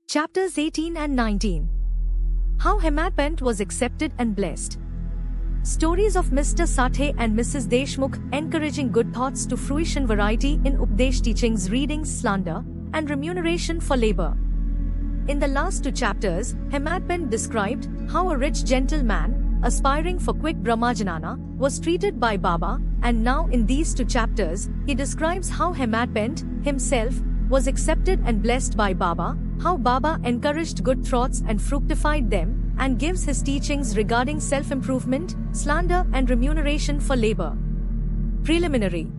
Chapters 18 and 19. How Hematpant was accepted and blessed. Stories of Mr. Sathe and Mrs. Deshmukh encouraging good thoughts to fruition, variety in Updesh teachings, readings, slander, and remuneration for labor. In the last two chapters, Hematpant described how a rich gentleman, aspiring for quick Brahmajanana, was treated by Baba, and now in these two chapters, he describes how Hematpant himself was accepted and blessed by Baba, how Baba encouraged good thoughts and fructified them, and gives his teachings regarding self-improvement, slander and remuneration for labor. Preliminary.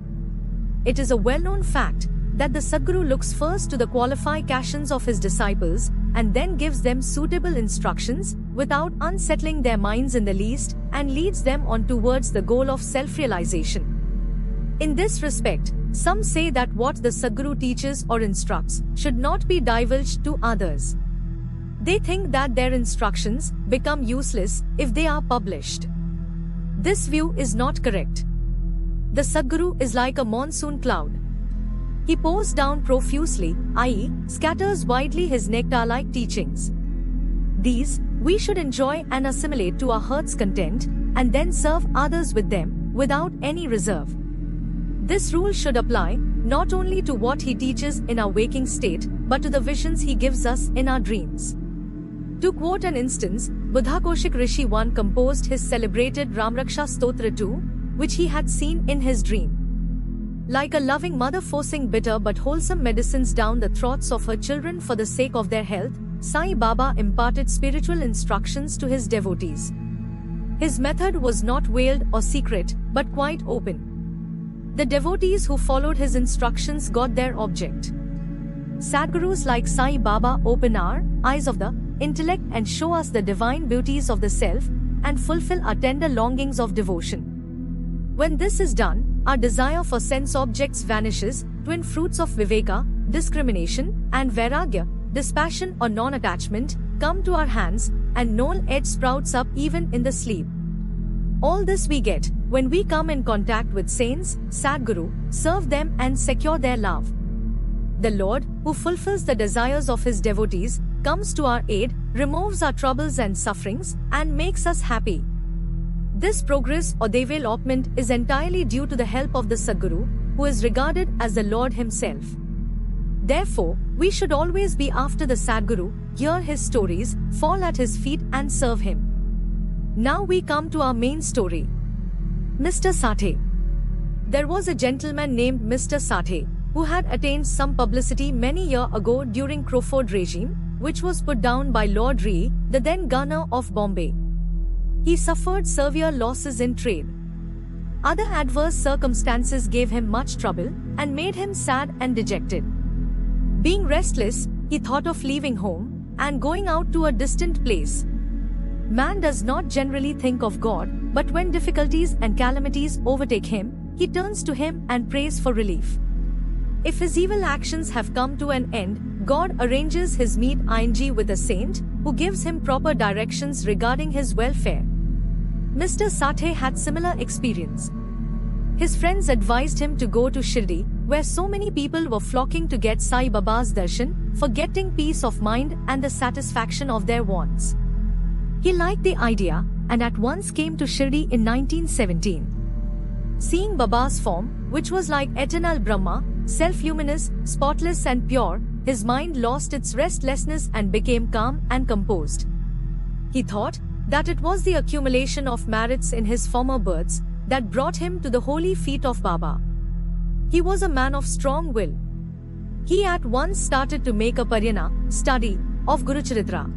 It is a well-known fact that the Sadguru looks first to the qualifications of his disciples and then gives them suitable instructions without unsettling their minds in the least and leads them on towards the goal of self-realization. In this respect, some say that what the Sadguru teaches or instructs should not be divulged to others. They think that their instructions become useless if they are published. This view is not correct. The Sadguru is like a monsoon cloud. He pours down profusely, i.e., scatters widely his nectar-like teachings. These we should enjoy and assimilate to our heart's content, and then serve others with them, without any reserve. This rule should apply not only to what he teaches in our waking state, but to the visions he gives us in our dreams. To quote an instance, Buddhakoshik Rishi I composed his celebrated Ramraksha Stotra II, which he had seen in his dream. Like a loving mother forcing bitter but wholesome medicines down the throats of her children for the sake of their health, Sai Baba imparted spiritual instructions to his devotees. His method was not veiled or secret, but quite open. The devotees who followed his instructions got their object. Sadgurus like Sai Baba open our eyes of the intellect and show us the divine beauties of the self and fulfill our tender longings of devotion. When this is done, our desire for sense objects vanishes, twin fruits of viveka, discrimination, and vairagya, dispassion or non-attachment, come to our hands, and knowl-edge sprouts up even in the sleep. All this we get when we come in contact with saints, Sadguru, serve them and secure their love. The Lord, who fulfills the desires of his devotees, comes to our aid, removes our troubles and sufferings, and makes us happy. This progress or development is entirely due to the help of the Sadguru, who is regarded as the Lord himself. Therefore, we should always be after the Sadguru, hear his stories, fall at his feet and serve him. Now we come to our main story. Mr. Sathe. There was a gentleman named Mr. Sathe, who had attained some publicity many years ago during Crawford regime, which was put down by Lord Ree, the then Governor of Bombay. He suffered severe losses in trade. Other adverse circumstances gave him much trouble and made him sad and dejected. Being restless, he thought of leaving home and going out to a distant place. Man does not generally think of God, but when difficulties and calamities overtake him, he turns to him and prays for relief. If his evil actions have come to an end, God arranges his meet with a saint, who gives him proper directions regarding his welfare. Mr. Sathe had similar experience. His friends advised him to go to Shirdi, where so many people were flocking to get Sai Baba's darshan, for getting peace of mind and the satisfaction of their wants. He liked the idea, and at once came to Shirdi in 1917. Seeing Baba's form, which was like eternal Brahma, self-luminous, spotless and pure, his mind lost its restlessness and became calm and composed. He thought that it was the accumulation of merits in his former births that brought him to the holy feet of Baba. He was a man of strong will. He at once started to make a parayana, study, of Gurucharitra.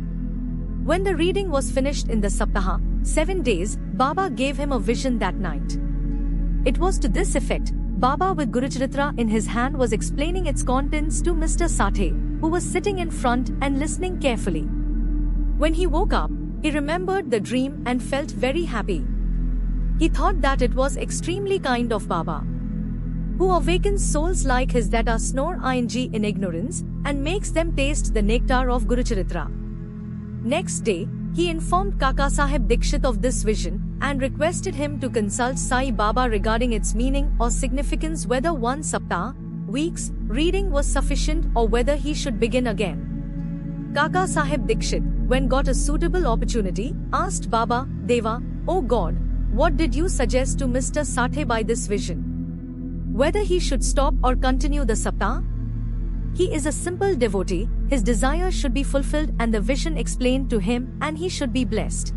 When the reading was finished in the Saptaha, 7 days, Baba gave him a vision that night. It was to this effect: Baba with Gurucharitra in his hand was explaining its contents to Mr. Sathe, who was sitting in front and listening carefully. When he woke up, he remembered the dream and felt very happy. He thought that it was extremely kind of Baba, who awakens souls like his that are snore in ignorance, and makes them taste the nectar of Gurucharitra. Next day, he informed Kaka Sahib Dikshit of this vision, and requested him to consult Sai Baba regarding its meaning or significance, whether one saptah, weeks, reading was sufficient or whether he should begin again. Kaka Sahib Dikshit, when got a suitable opportunity, asked Baba, Deva, "Oh God, what did you suggest to Mr. Sathe by this vision? Whether he should stop or continue the Saptah? He is a simple devotee, his desire should be fulfilled and the vision explained to him and he should be blessed."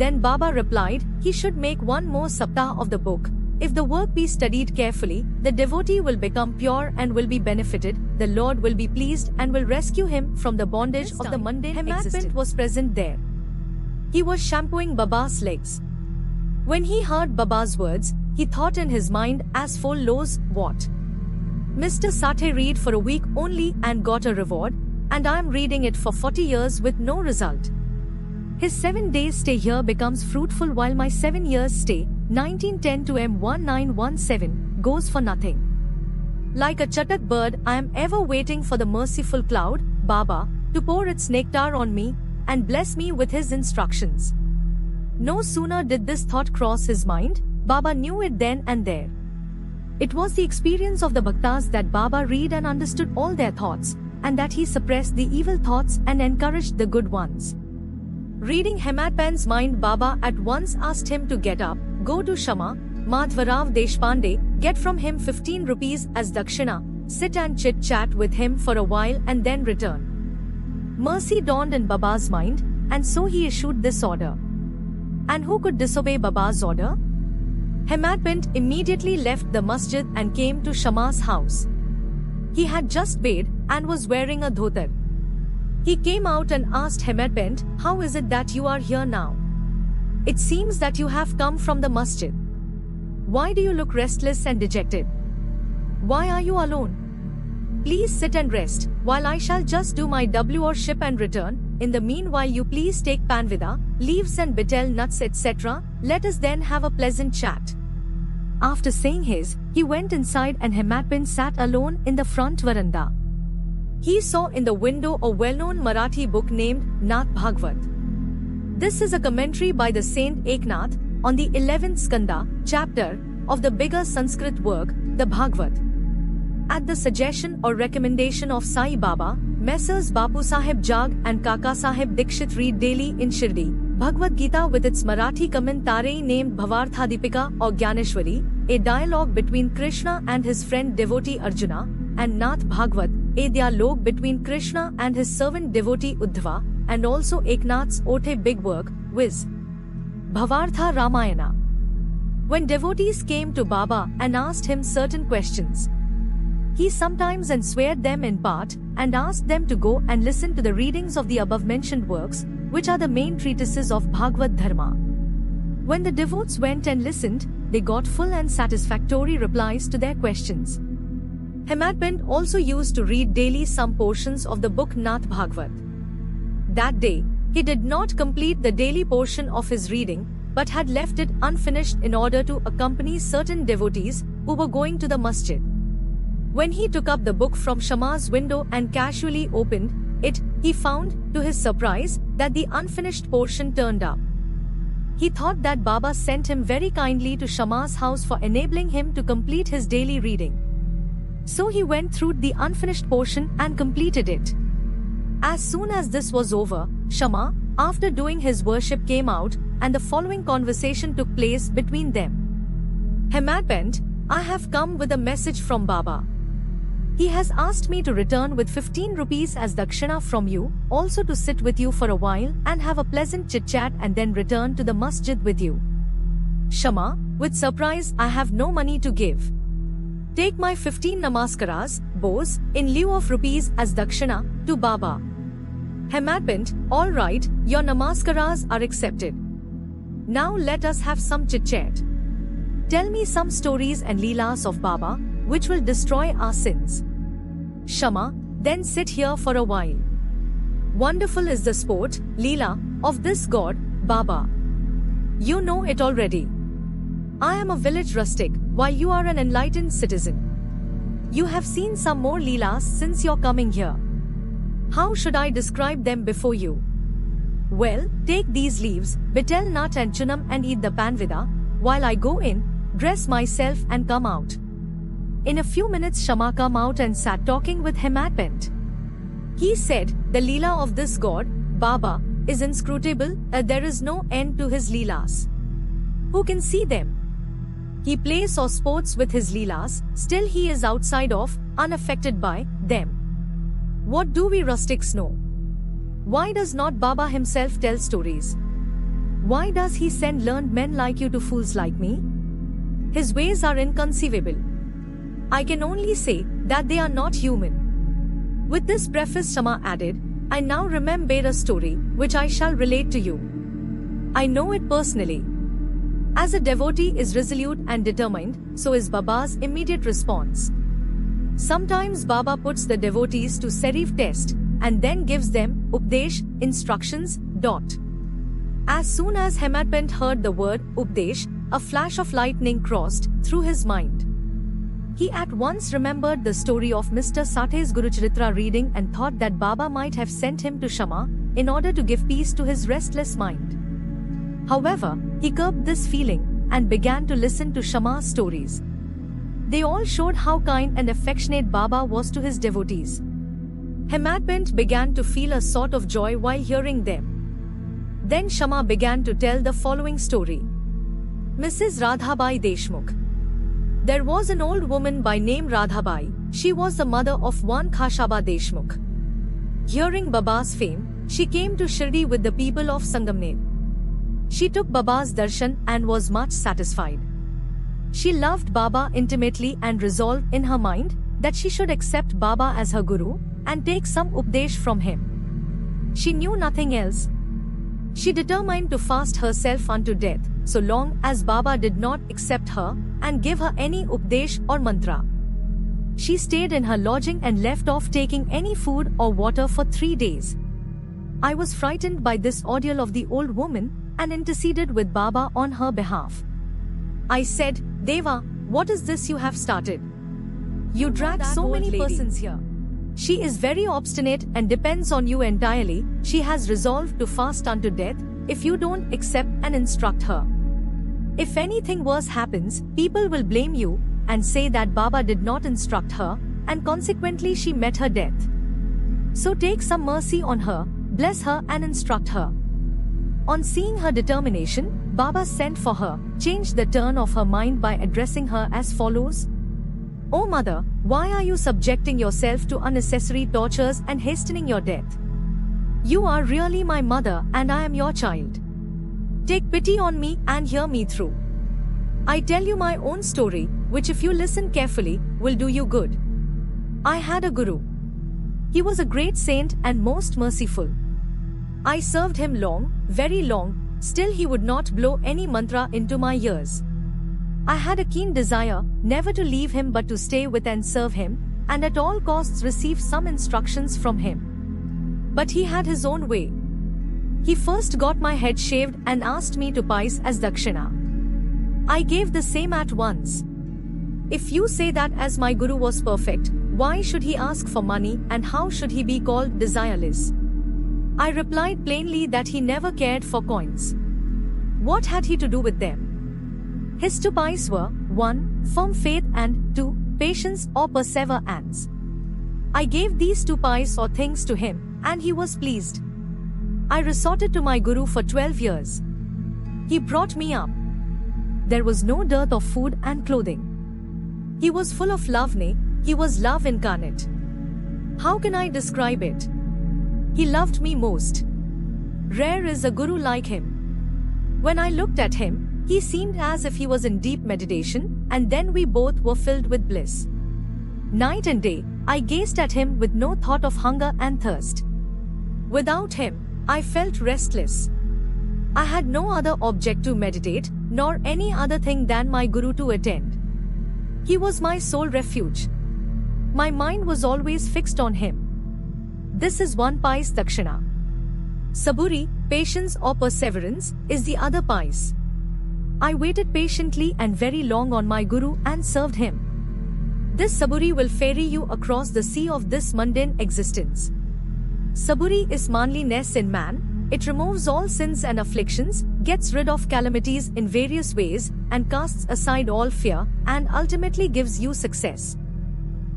Then Baba replied, he should make one more Saptah of the book. If the work be studied carefully, the devotee will become pure and will be benefited, the Lord will be pleased and will rescue him from the bondage of the mundane existence. Hemat was present there. He was shampooing Baba's legs. When he heard Baba's words, he thought in his mind as follows, what? Mr. Sathe read for a week only and got a reward, and I am reading it for 40 years with no result. His 7 days stay here becomes fruitful while my 7 years stay, 1910 to M1917, goes for nothing. Like a chatak bird, I am ever waiting for the merciful cloud, Baba, to pour its nectar on me and bless me with his instructions. No sooner did this thought cross his mind, Baba knew it then and there. It was the experience of the Bhaktas that Baba read and understood all their thoughts, and that he suppressed the evil thoughts and encouraged the good ones. Reading Hematpand's mind, Baba at once asked him to get up, go to Shama, Madhvarao Deshpande, get from him 15 rupees as dakshina, sit and chit-chat with him for a while and then return. Mercy dawned in Baba's mind, and so he issued this order. And who could disobey Baba's order? Hematpand immediately left the masjid and came to Shama's house. He had just bathed and was wearing a dhotar. He came out and asked Hematpand, "How is it that you are here now? It seems that you have come from the masjid. Why do you look restless and dejected? Why are you alone? Please sit and rest, while I shall just do my worship and return. In the meanwhile you please take panvida, leaves and betel nuts etc. Let us then have a pleasant chat." After saying his, he went inside and Hematpand sat alone in the front veranda. He saw in the window a well-known Marathi book named Nath Bhagvat. This is a commentary by the Saint Eknath on the 11th Skanda, chapter, of the bigger Sanskrit work, the Bhagavad. At the suggestion or recommendation of Sai Baba, Messrs. Bapu Sahib Jag and Kaka Sahib Dikshit read daily in Shirdi, Bhagavad Gita with its Marathi commentary named Bhavarthadipika or Gyaneshwari, a dialogue between Krishna and his friend devotee Arjuna, and Nath Bhagvat, a dialogue between Krishna and his servant devotee Uddhava, and also Eknath's Othe big work, viz. Bhavartha Ramayana. When devotees came to Baba and asked him certain questions, he sometimes answered them in part, and asked them to go and listen to the readings of the above-mentioned works, which are the main treatises of Bhagavad Dharma. When the devotees went and listened, they got full and satisfactory replies to their questions. Hematpand also used to read daily some portions of the book Nath Bhagvat. That day, he did not complete the daily portion of his reading, but had left it unfinished in order to accompany certain devotees who were going to the masjid. When he took up the book from Shama's window and casually opened it, he found, to his surprise, that the unfinished portion turned up. He thought that Baba sent him very kindly to Shama's house for enabling him to complete his daily reading. So he went through the unfinished portion and completed it. As soon as this was over, Shama, after doing his worship, came out, and the following conversation took place between them. "Hematpand, I have come with a message from Baba. He has asked me to return with 15 rupees as dakshina from you, also to sit with you for a while and have a pleasant chit-chat and then return to the masjid with you." Shama, with surprise, "I have no money to give. Take my 15 namaskaras, bows, in lieu of rupees as dakshina, to Baba." Hematpand, "All right, your namaskaras are accepted. Now let us have some chit-chat. Tell me some stories and leelas of Baba, which will destroy our sins." Shama, "Then sit here for a while. Wonderful is the sport, leela, of this god, Baba. You know it already. I am a village rustic, while you are an enlightened citizen. You have seen some more leelas since your coming here. How should I describe them before you? Well, take these leaves, betel nut and chunam, and eat the panvida, while I go in, dress myself and come out." In a few minutes Shama came out and sat talking with Hematpand. He said, "The Leela of this god, Baba, is inscrutable, there is no end to his Leelas. Who can see them? He plays or sports with his Leelas, still he is outside of, unaffected by, them. What do we rustics know? Why does not Baba himself tell stories? Why does he send learned men like you to fools like me? His ways are inconceivable. I can only say that they are not human." With this preface, Shama added, "I now remember a story, which I shall relate to you. I know it personally. As a devotee is resolute and determined, so is Baba's immediate response. Sometimes Baba puts the devotees to serif test, and then gives them Updesh, instructions. As soon as Hemadpant heard the word Updesh, a flash of lightning crossed through his mind. He at once remembered the story of Mr. Sathe's Gurucharitra reading and thought that Baba might have sent him to Shama in order to give peace to his restless mind. However, he curbed this feeling and began to listen to Shama's stories. They all showed how kind and affectionate Baba was to his devotees. Hemadpant began to feel a sort of joy while hearing them. Then Shama began to tell the following story. Mrs. Radhabai Deshmukh. There was an old woman by name Radhabai. She was the mother of one Khashaba Deshmukh. Hearing Baba's fame, she came to Shirdi with the people of Sangamner. She took Baba's darshan and was much satisfied. She loved Baba intimately and resolved in her mind that she should accept Baba as her guru and take some updesh from him. She knew nothing else. She determined to fast herself unto death, so long as Baba did not accept her and give her any updesh or mantra. She stayed in her lodging and left off taking any food or water for 3 days. I was frightened by this ordeal of the old woman and interceded with Baba on her behalf. I said, "Deva, what is this you have started? You drag so many persons here. She is very obstinate and depends on you entirely. She has resolved to fast unto death if you don't accept and instruct her. If anything worse happens, people will blame you and say that Baba did not instruct her, and consequently she met her death. So take some mercy on her, bless her and instruct her." On seeing her determination, Baba sent for her, changed the turn of her mind by addressing her as follows. "O mother, why are you subjecting yourself to unnecessary tortures and hastening your death? You are really my mother and I am your child. Take pity on me and hear me through. I tell you my own story, which if you listen carefully, will do you good. I had a guru. He was a great saint and most merciful. I served him long, very long, still he would not blow any mantra into my ears. I had a keen desire never to leave him but to stay with and serve him, and at all costs receive some instructions from him. But he had his own way. He first got my head shaved and asked me to pice as dakshina. I gave the same at once. If you say that as my guru was perfect, why should he ask for money and how should he be called desireless? I replied plainly that he never cared for coins. What had he to do with them? His two pies were 1. Firm faith and 2. Patience or perseverance. I gave these 2 pies or things to him, and he was pleased. I resorted to my guru for 12 years. He brought me up. There was no dearth of food and clothing. He was full of love, he was love incarnate. How can I describe it? He loved me most. Rare is a guru like him. When I looked at him, he seemed as if he was in deep meditation, and then we both were filled with bliss. Night and day, I gazed at him with no thought of hunger and thirst. Without him, I felt restless. I had no other object to meditate, nor any other thing than my guru to attend. He was my sole refuge. My mind was always fixed on him. This is one pice dakshina. Saburi, patience or perseverance, is the other pice. I waited patiently and very long on my guru and served him. This saburi will ferry you across the sea of this mundane existence. Saburi is manliness in man. It removes all sins and afflictions, gets rid of calamities in various ways, and casts aside all fear, and ultimately gives you success.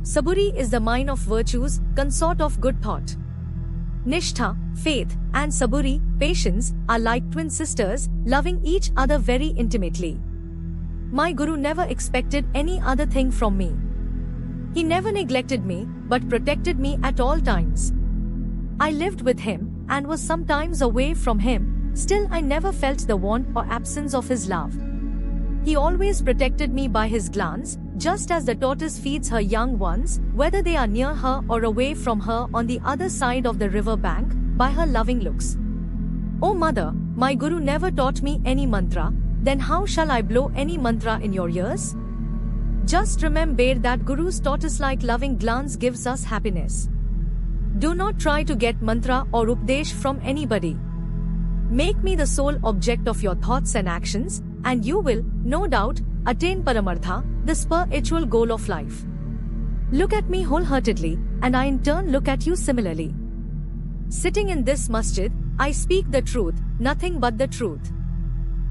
Saburi is the mine of virtues, consort of good thought. Nishtha, faith, and saburi, patience, are like twin sisters, loving each other very intimately. My Guru never expected any other thing from me. He never neglected me, but protected me at all times. I lived with him, and was sometimes away from him, still I never felt the want or absence of his love. He always protected me by his glance, just as the tortoise feeds her young ones, whether they are near her or away from her on the other side of the river bank, by her loving looks. O mother, my Guru never taught me any mantra, then how shall I blow any mantra in your ears? Just remember that Guru's tortoise-like loving glance gives us happiness. Do not try to get mantra or updesh from anybody. Make me the sole object of your thoughts and actions, and you will, no doubt, attain Paramartha, the spiritual goal of life. Look at me wholeheartedly, and I in turn look at you similarly. Sitting in this masjid, I speak the truth, nothing but the truth.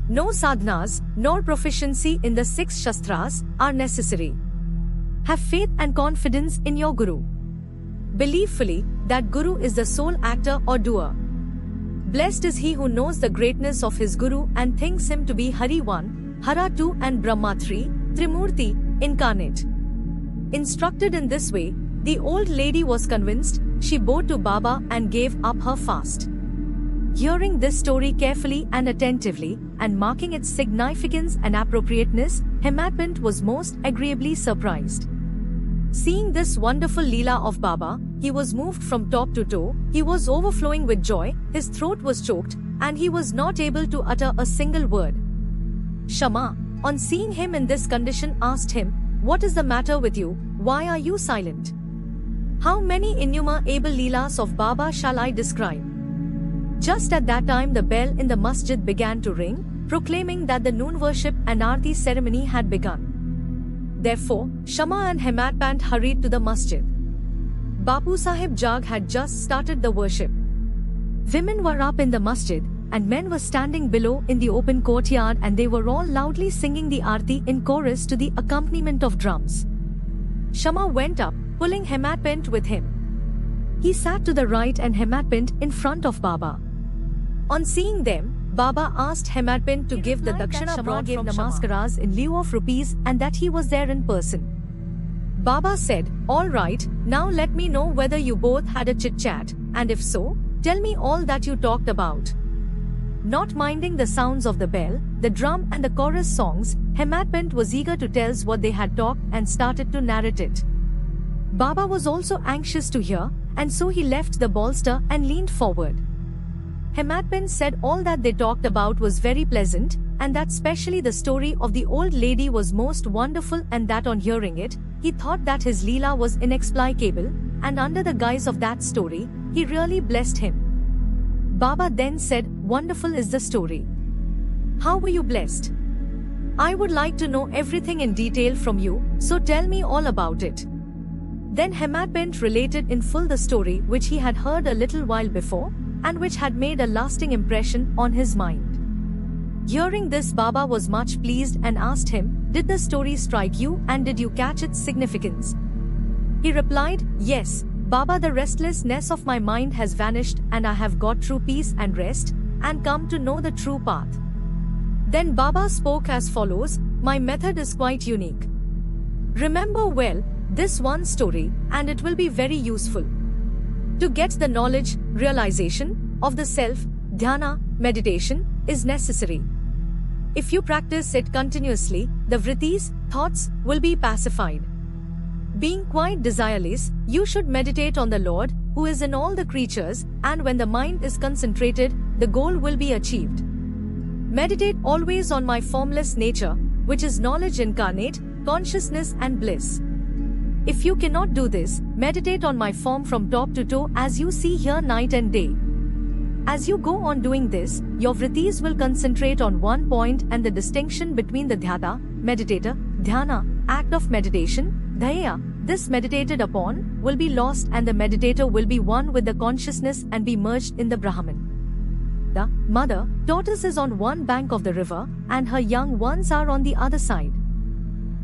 No sadhanas, nor proficiency in the 6 Shastras, are necessary. Have faith and confidence in your Guru. Believe fully that Guru is the sole actor or doer. Blessed is he who knows the greatness of his Guru and thinks him to be Hari 1, Hara 2 and Brahma 3, Trimurti, incarnate. Instructed in this way, the old lady was convinced. She bowed to Baba and gave up her fast. Hearing this story carefully and attentively, and marking its significance and appropriateness, Hemadpant was most agreeably surprised. Seeing this wonderful Leela of Baba, he was moved from top to toe, he was overflowing with joy, his throat was choked, and he was not able to utter a single word. Shama, on seeing him in this condition, asked him, "What is the matter with you? Why are you silent?" How many innumerable Leelas of Baba shall I describe? Just at that time the bell in the masjid began to ring, proclaiming that the noon worship and Aarti ceremony had begun. Therefore, Shama and Hemadpant hurried to the masjid. Bapu Sahib Jag had just started the worship. Women were up in the masjid, and men were standing below in the open courtyard, and they were all loudly singing the Aarti in chorus to the accompaniment of drums. Shama went up, pulling Hemadpant with him. He sat to the right and Hemadpant in front of Baba. On seeing them, Baba asked Hemadpant to give the dakshina brought from Namaskaras in lieu of rupees and that he was there in person. Baba said, "All right, now let me know whether you both had a chit-chat, and if so, tell me all that you talked about." Not minding the sounds of the bell, the drum and the chorus songs, Hemadpant was eager to tell what they had talked and started to narrate it. Baba was also anxious to hear, and so he left the bolster and leaned forward. Hemadpant said all that they talked about was very pleasant, and that specially the story of the old lady was most wonderful, and that on hearing it, he thought that his Leela was inexplicable, and under the guise of that story, he really blessed him. Baba then said, "Wonderful is the story. How were you blessed? I would like to know everything in detail from you, so tell me all about it." Then Hemadpant related in full the story which he had heard a little while before, and which had made a lasting impression on his mind. Hearing this, Baba was much pleased and asked him, "Did the story strike you, and did you catch its significance?" He replied, "Yes, Baba, the restlessness of my mind has vanished, and I have got true peace and rest, and come to know the true path." Then Baba spoke as follows, "My method is quite unique. Remember well this one story, and it will be very useful. To get the knowledge, realization of the self, dhyana, meditation, is necessary. If you practice it continuously, the vrittis, thoughts, will be pacified. Being quite desireless, you should meditate on the Lord, who is in all the creatures, and when the mind is concentrated, the goal will be achieved. Meditate always on my formless nature, which is knowledge incarnate, consciousness and bliss. If you cannot do this, meditate on my form from top to toe as you see here night and day. As you go on doing this, your vrittis will concentrate on one point, and the distinction between the dhyata, meditator, dhyana, act of meditation, dhaya, this meditated upon, will be lost, and the meditator will be one with the consciousness and be merged in the Brahman. The mother tortoise is on one bank of the river, and her young ones are on the other side.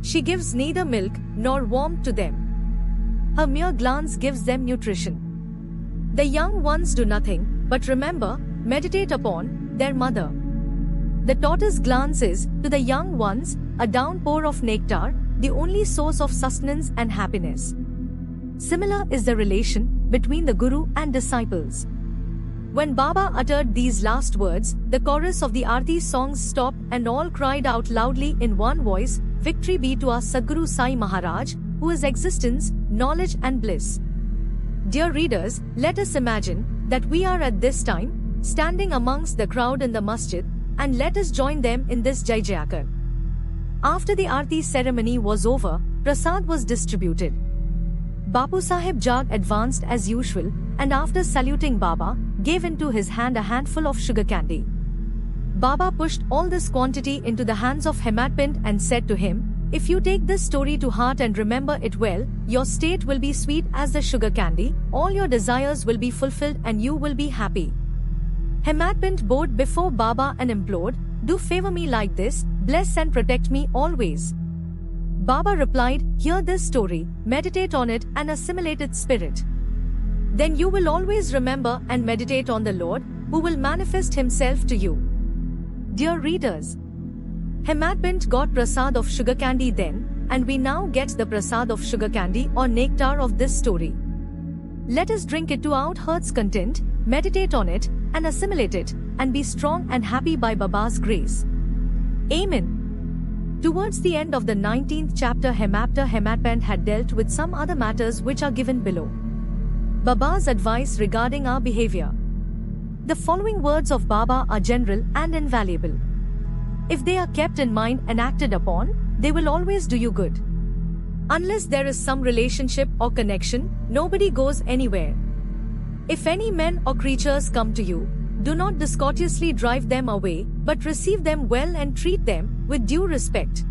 She gives neither milk nor warmth to them. Her mere glance gives them nutrition. The young ones do nothing but remember, meditate upon their mother. The tortoise glances to the young ones, a downpour of nectar, the only source of sustenance and happiness. Similar is the relation between the Guru and disciples. When Baba uttered these last words, the chorus of the Aarti songs stopped and all cried out loudly in one voice, "Victory be to our Sadguru Sai Maharaj, who is existence, knowledge and bliss." Dear readers, let us imagine that we are at this time standing amongst the crowd in the masjid, and let us join them in this Jai Jayakar. After the Aarti ceremony was over, Prasad was distributed. Bapu Sahib Jag advanced as usual, and after saluting Baba, gave into his hand a handful of sugar candy. Baba pushed all this quantity into the hands of Hematpant and said to him, "If you take this story to heart and remember it well, your state will be sweet as the sugar candy, all your desires will be fulfilled and you will be happy." Hematpant bowed before Baba and implored, "Do favor me like this, bless and protect me always." Baba replied, "Hear this story, meditate on it and assimilate its spirit. Then you will always remember and meditate on the Lord, who will manifest himself to you." Dear readers, Hematpant got prasad of sugar candy then, and we now get the prasad of sugar candy or nectar of this story. Let us drink it to our heart's content, meditate on it, and assimilate it, and be strong and happy by Baba's grace. Amen. Towards the end of the 19th chapter, Hematpant had dealt with some other matters which are given below. Baba's advice regarding our behavior. The following words of Baba are general and invaluable. If they are kept in mind and acted upon, they will always do you good. Unless there is some relationship or connection, nobody goes anywhere. If any men or creatures come to you, do not discourteously drive them away, but receive them well and treat them with due respect.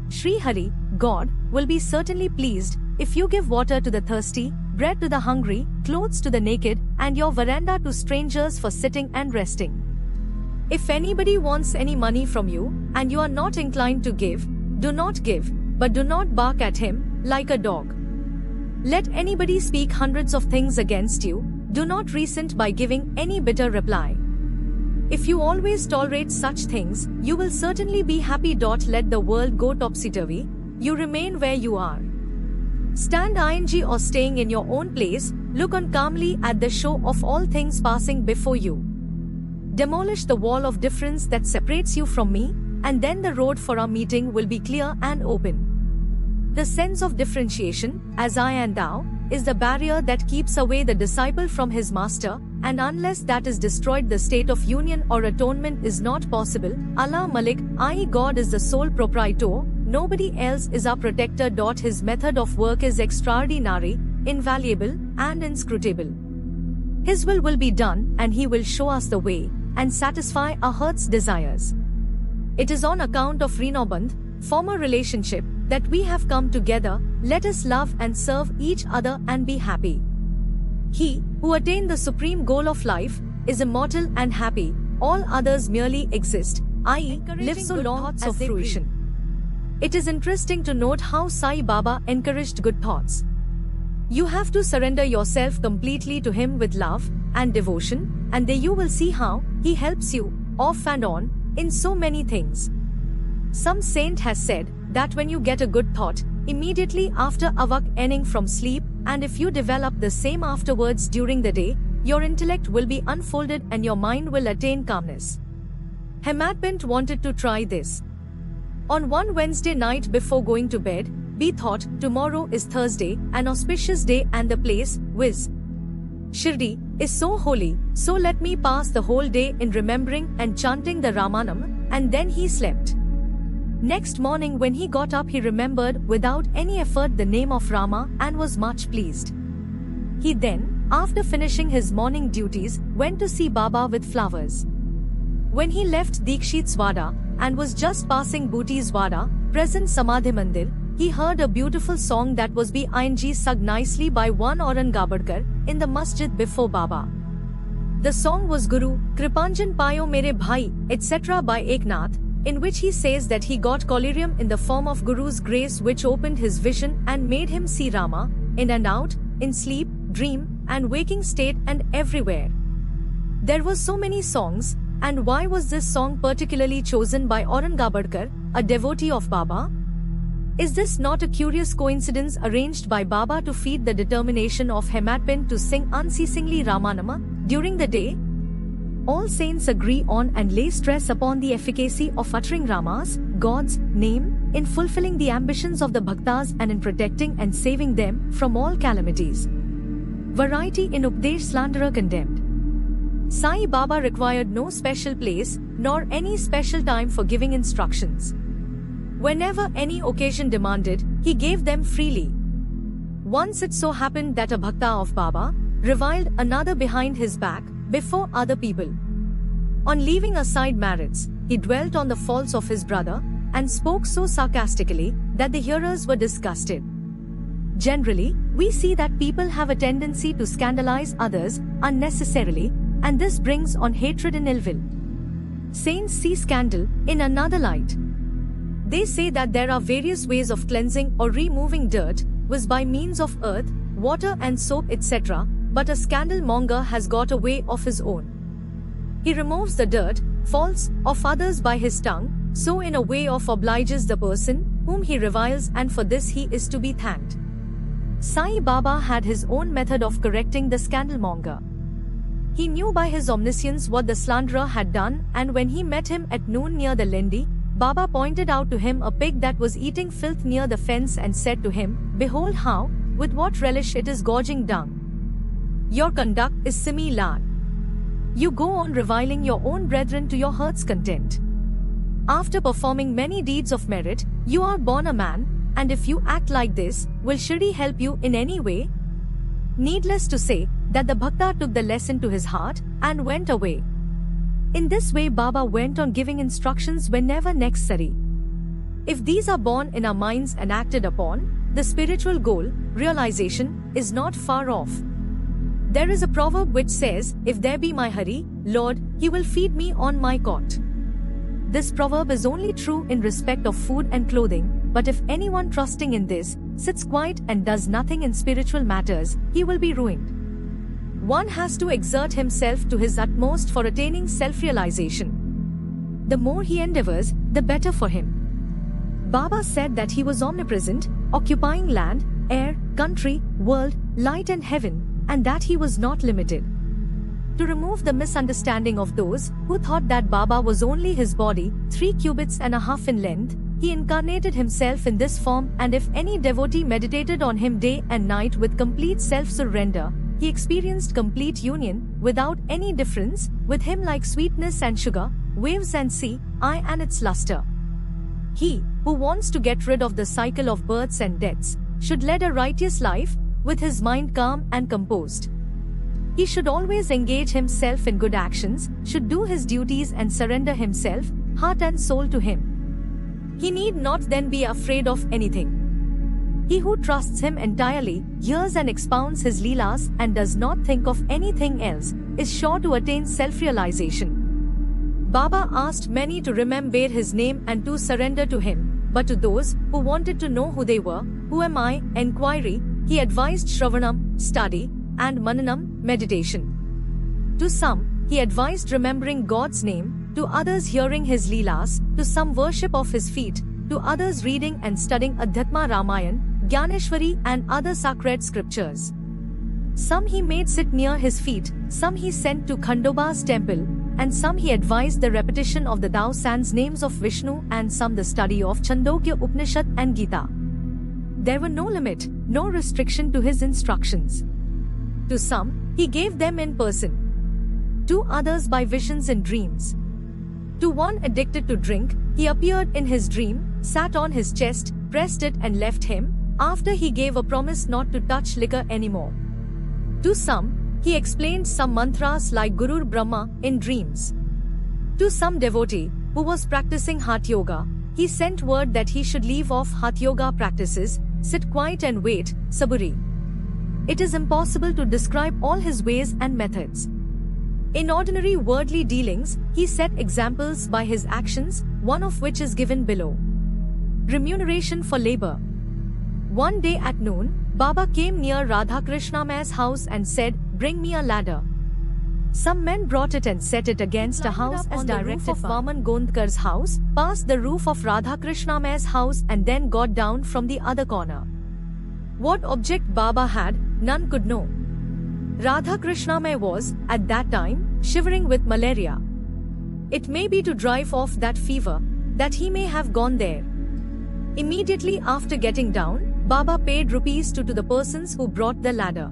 Sri Hari, God, will be certainly pleased if you give water to the thirsty, bread to the hungry, clothes to the naked, and your veranda to strangers for sitting and resting. If anybody wants any money from you, and you are not inclined to give, do not give, but do not bark at him like a dog. Let anybody speak hundreds of things against you, do not resent by giving any bitter reply. If you always tolerate such things, you will certainly be happy. Let the world go topsy-turvy, you remain where you are. Stand ing or staying in your own place, look on calmly at the show of all things passing before you. Demolish the wall of difference that separates you from me, and then the road for our meeting will be clear and open. The sense of differentiation, as I and thou, is the barrier that keeps away the disciple from his master, and unless that is destroyed, the state of union or atonement is not possible. Allah Malik, i.e. God, is the sole proprietor, nobody else is our protector. His method of work is extraordinary, invaluable, and inscrutable. His will be done, and he will show us the way, and satisfy our heart's desires. It is on account of Rinobandh, former relationship, that we have come together. Let us love and serve each other and be happy. He who attained the supreme goal of life is immortal and happy. All others merely exist, i.e. live so long as fruition. It is interesting to note how Sai Baba encouraged good thoughts. You have to surrender yourself completely to him with love and devotion, and there you will see how he helps you, off and on, in so many things. Some saint has said that when you get a good thought, immediately after awakening from sleep, and if you develop the same afterwards during the day, your intellect will be unfolded and your mind will attain calmness. Hematpant wanted to try this. On one Wednesday night before going to bed, he thought, tomorrow is Thursday, an auspicious day, and the place, viz. Shirdi, is so holy, so let me pass the whole day in remembering and chanting the Ramanam, and then he slept. Next morning when he got up, he remembered without any effort the name of Rama and was much pleased. He then, after finishing his morning duties, went to see Baba with flowers. When he left Dikshit's Wada and was just passing Booty's Wada, present Samadhi Mandir, he heard a beautiful song that was being sung nicely by one Aurangabadkar in the masjid before Baba. The song was Guru, Kripanjan Payo Mere Bhai, etc. by Eknath, in which he says that he got collyrium in the form of Guru's grace, which opened his vision and made him see Rama, in and out, in sleep, dream, and waking state and everywhere. There were so many songs, and why was this song particularly chosen by Aurangabadkar, a devotee of Baba? Is this not a curious coincidence arranged by Baba to feed the determination of Hemadpant to sing unceasingly Ramanama during the day? All saints agree on and lay stress upon the efficacy of uttering Rama's, God's, name, in fulfilling the ambitions of the Bhaktas and in protecting and saving them from all calamities. Variety in Updesh slanderer condemned. Sai Baba required no special place, nor any special time for giving instructions. Whenever any occasion demanded, he gave them freely. Once it so happened that a Bhakta of Baba reviled another behind his back, before other people. On leaving aside merits, he dwelt on the faults of his brother, and spoke so sarcastically that the hearers were disgusted. Generally, we see that people have a tendency to scandalize others unnecessarily, and this brings on hatred and ill will. Saints see scandal in another light. They say that there are various ways of cleansing or removing dirt, was by means of earth, water and soap etc., but a scandal monger has got a way of his own. He removes the dirt, faults, of others by his tongue, so in a way of obliges the person whom he reviles, and for this he is to be thanked. Sai Baba had his own method of correcting the scandal monger. He knew by his omniscience what the slanderer had done, and when he met him at noon near the Lendi, Baba pointed out to him a pig that was eating filth near the fence and said to him, "Behold how, with what relish it is gorging dung. Your conduct is simi-lad. You go on reviling your own brethren to your heart's content. After performing many deeds of merit, you are born a man, and if you act like this, will Shri help you in any way?" Needless to say, that the Bhakta took the lesson to his heart, and went away. In this way Baba went on giving instructions whenever necessary. If these are born in our minds and acted upon, the spiritual goal, realization, is not far off. There is a proverb which says, "If there be my Hari, Lord, he will feed me on my cot." This proverb is only true in respect of food and clothing, but if anyone trusting in this, sits quiet and does nothing in spiritual matters, he will be ruined. One has to exert himself to his utmost for attaining self-realization. The more he endeavors, the better for him. Baba said that he was omnipresent, occupying land, air, country, world, light and heaven, and that he was not limited. To remove the misunderstanding of those who thought that Baba was only his body, 3 cubits and a half in length, he incarnated himself in this form, and if any devotee meditated on him day and night with complete self-surrender, he experienced complete union, without any difference, with him like sweetness and sugar, waves and sea, eye and its luster. He, who wants to get rid of the cycle of births and deaths, should lead a righteous life, with his mind calm and composed. He should always engage himself in good actions, should do his duties and surrender himself, heart and soul to him. He need not then be afraid of anything. He who trusts him entirely, hears and expounds his leelas and does not think of anything else, is sure to attain self-realization. Baba asked many to remember his name and to surrender to him, but to those who wanted to know who they were, "Who am I?" inquiry, he advised Shravanam, study, and Mananam, meditation. To some, he advised remembering God's name, to others hearing his leelas, to some worship of his feet, to others reading and studying Adhyatma Ramayan, Gyaneshwari and other sacred scriptures. Some he made sit near his feet, some he sent to Khandoba's temple, and some he advised the repetition of the Thou Sans names of Vishnu, and some the study of Chandogya Upanishad and Gita. There were no limit, no restriction to his instructions. To some, he gave them in person. To others by visions and dreams. To one addicted to drink, he appeared in his dream, sat on his chest, pressed it and left him, after he gave a promise not to touch liquor anymore. To some, he explained some mantras like Gurur Brahma in dreams. To some devotee, who was practicing Hatha Yoga, he sent word that he should leave off Hatha Yoga practices, sit quiet and wait, saburi. It is impossible to describe all his ways and methods. In ordinary worldly dealings, he set examples by his actions, one of which is given below. Remuneration for labor. One day at noon, Baba came near Radhakrishna's house and said, "Bring me a ladder." Some men brought it and set it against a house as directed. The roof of Vaman Gondkar's house, past the roof of Radhakrishna's house, and then got down from the other corner. What object Baba had, none could know. Radhakrishna was, at that time, shivering with malaria. It may be to drive off that fever, that he may have gone there. Immediately after getting down, Baba paid rupees to the persons who brought the ladder.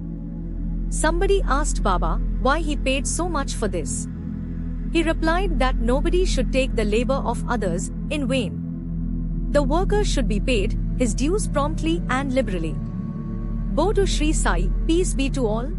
Somebody asked Baba why he paid so much for this. He replied that nobody should take the labor of others in vain. The worker should be paid his dues promptly and liberally. Bo to Sri Sai, peace be to all.